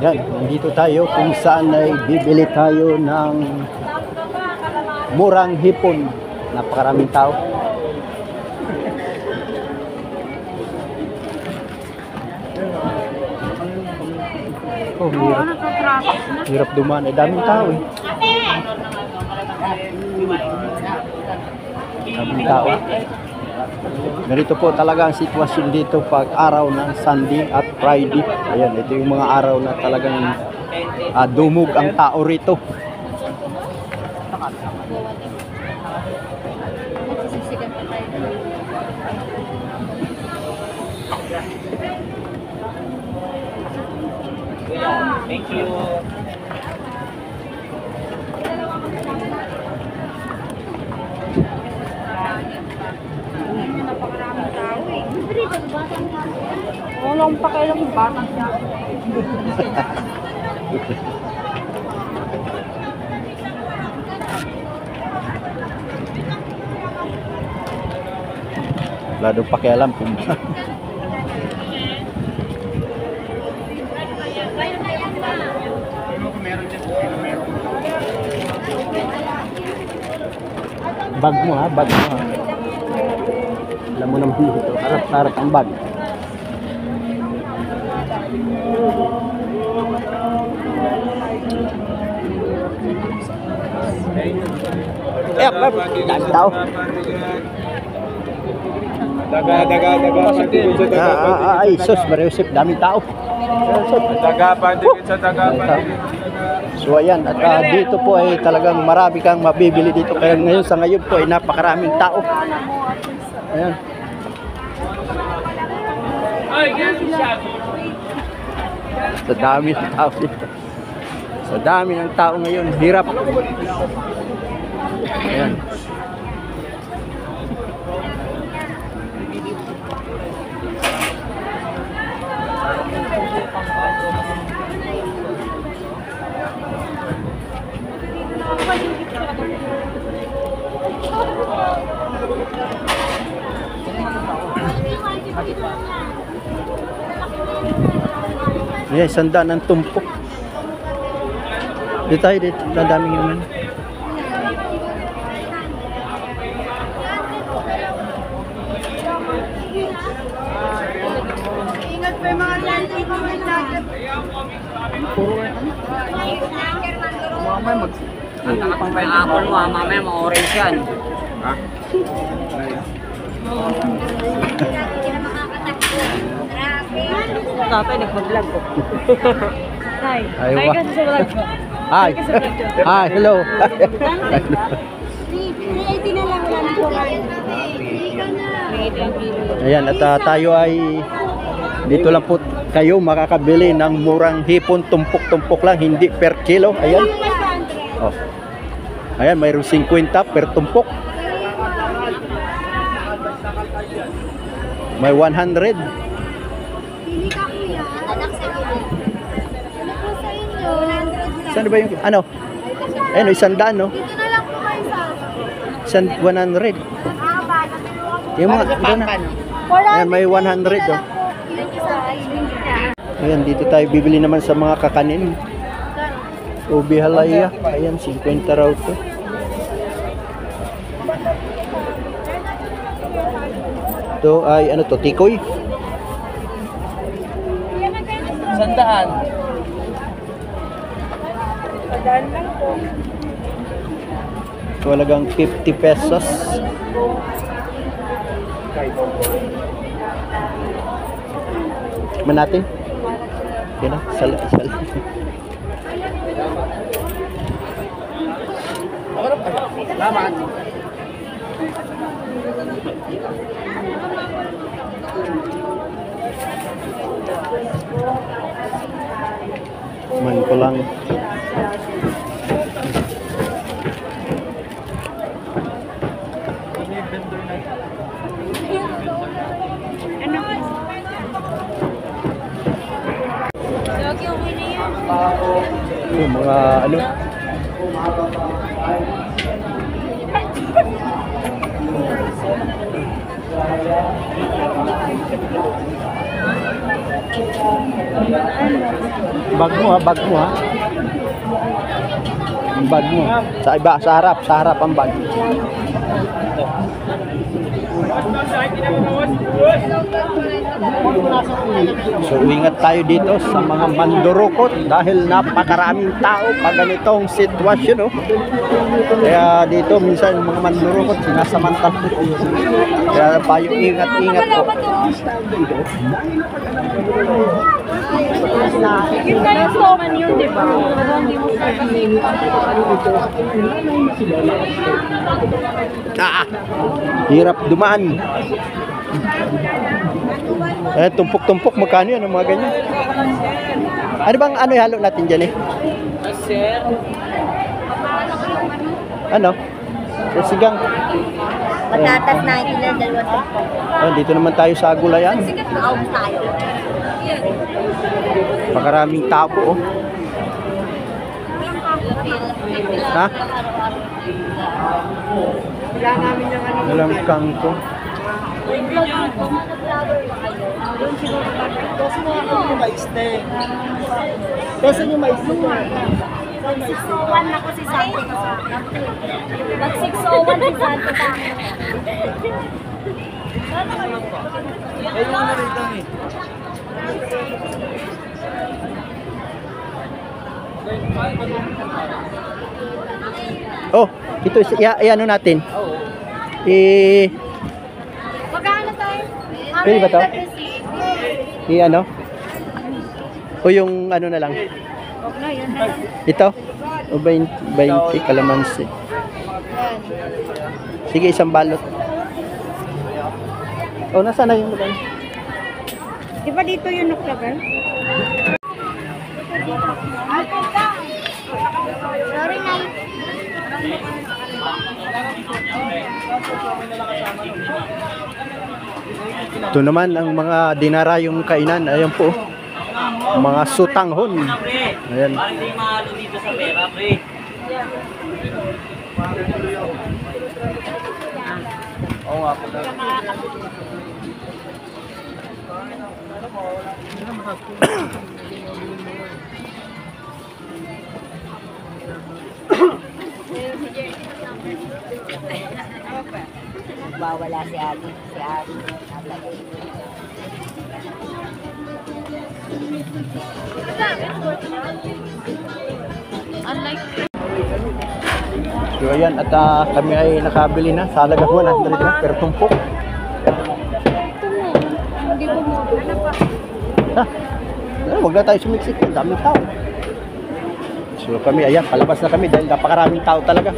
Yan, nandito tayo kung saan ay bibili tayo ng murang hipon. Napakaraming tao. Oh, hirap dumaan. Ay, daming tao eh. Daming tao. Ganito po talaga ang sitwasyon dito pag araw ng Sunday at Friday. Ayan, ito yung mga araw na talagang dumog ang tao rito. Thank you. Wala akong pakialam yung batang siya. Wala daw pakialam kung bag mo ha, bag mo ha. Alam mo naman dito, harap-harap ang bag. Dami tao. Daga pandikit sa daga. Ay, sus, Mariusip, daming tao. Daga pandikit sa daga pandikit. So ayan, at dito po ay talagang marami kang mabibili dito. Kaya ngayon sa ngayon po ay napakaraming tao. Ayan. Sa dami ng tao dito. Sa dami ng tao ngayon, hirap. Ayan. Yeah, sanda ng tumpok. Dito tayo, dito. Ang daming naman. Ingat po yung mga landing ko ng jacket. Apple mo, mamaya ma-orange yan. Ha? Tatay, nagpa-vlog ko. Hi. Ayaw Hi ba? kasi sa vlog ko. Hi. Hi, hello. 380 na lang, wala na po kayo. Ayan, at tayo ay dito lang po kayo makakabili ng murang hipon, tumpok-tumpok lang, hindi per kilo. Ayan. Oh. Ayan, mayroong 50 per tumpok. May 100. Pili ka kuya. Anak sa gilid. Ano po sa inyo? 100 lang. Saan ba yung, ano? Ayun, isang daan, no? Dito na lang po kayo sa... Isang 100. Yung mga, doon na. Ayan, may 100, oh. Ayan, dito tayo bibili naman sa mga kakanin. Ubi halaya. Ayan, 50 raw to. Ito ay, ano to, tikoy? Sandaan. Padaan lang po. Talagang 50 pesos. Man natin? Okay na, sal. Salamat. Man ko lang. Lagi okay na yan. Yung mga ano. Bag mo ha, bag mo ha. Ang bag mo. Sa iba, sa harap ang bag. So ingat tayo dito sa mga mandurukot dahil napakaraming tao pag ganitong sitwasyon, oh. Kaya dito minsan yung mga mandurukot sinasamantala. Kaya tayo ingat-ingat po. Yung kaya stoman yun, di ba? Pero hindi mo Hirap dumaan. Tumpok-tumpok, magkano yan ang mga ganyan? Ano bang ano ihalo natin dyan eh? Sir. Ano? Sigang. Patatas na ilan, dalawa. Dito naman tayo sa gulayan. Sigat na out tayo. Makaraming tao po, oh. Ha? Walang kangko. Peso nyo mais nyo. Mag-601 na ko si Santo. Mag-601 si Santo sa akin. Ayun na rito eh. Oh, ito ano natin? Magkano tayo? Pwede ba to? Ano? O yung ano na lang? No, yun na lang. Ito? O 20 kalamansi. Sige, isang balot. O, nasaan na yung magkano? Di ba dito yung naklagar? Sorry, Nay. Ito naman ang mga dinarayong kainan. Ayan po. Mga sutanghon. Ayan. Parang hindi mahalo dito sa pera, pre. Oo nga po. Bawala si Ali. Si Ali. So ayan, at kami ay nakabili na sa halaga 100 na per tumpok. Hindi ko mo. Ano pa? Ha? Huwag na tayo sumiksik. Ang daming tao. So kami, ayan, palabas na kami dahil napakaraming tao talaga.